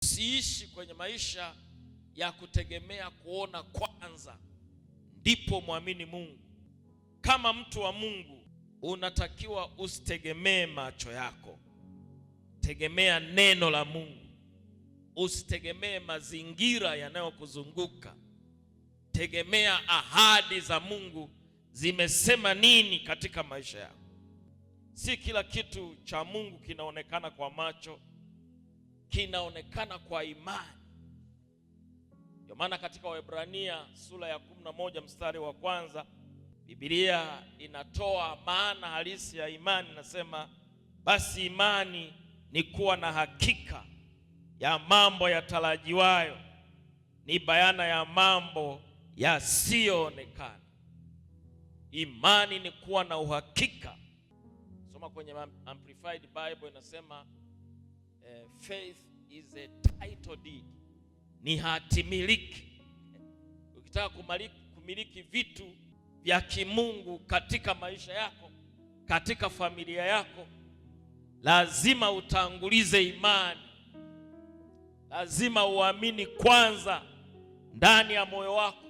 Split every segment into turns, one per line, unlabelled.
Usiishi kwenye maisha ya kutegemea kuona kwanza ndipo muamini Mungu. Kama mtu wa Mungu unatakiwa usitegemee macho yako. Tegemea neno la Mungu. Usitegemee mazingira yanayokuzunguka. Tegemea ahadi za Mungu zimesema nini katika maisha yako. Si kila kitu cha Mungu kinaonekana kwa macho, kinaonekana kwa imani. Ndio maana katika Waebrania sura ya 11 mstari wa 1 Biblia inatoa maana halisi ya imani. Nasema basi imani ni kuwa na hakika ya mambo yatarajiwayo, ni bayana ya mambo yasiyoonekana. Imani ni kuwa na uhakika. Soma kwenye Amplified Bible inasema faith is a title deed. Ni hati miliki. Ukitaka kumiliki vitu vya kimungu katika maisha yako, katika familia yako, lazima utangulize imani. Lazima uamini kwanza ndani ya moyo wako.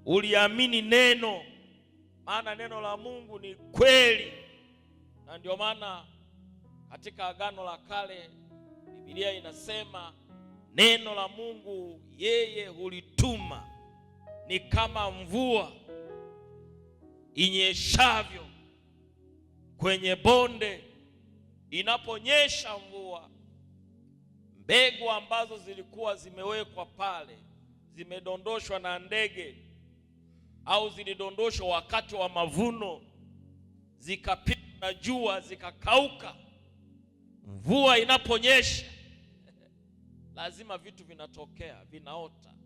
Uliamini neno, maana neno la Mungu ni kweli. Na ndio maana katika Agano la Kale Biblia inasema neno la Mungu yeye hulituma, ni kama mvua inyeshavyo kwenye bonde. Inaponyesha mvua, mbegu ambazo zilikuwa zimewekwa pale, zimedondoshwa na ndege au zilidondoshwa wakati wa mavuno, zikapigwa na jua zikakauka. Mvua inaponyesha lazima vitu vinatokea, vinaota.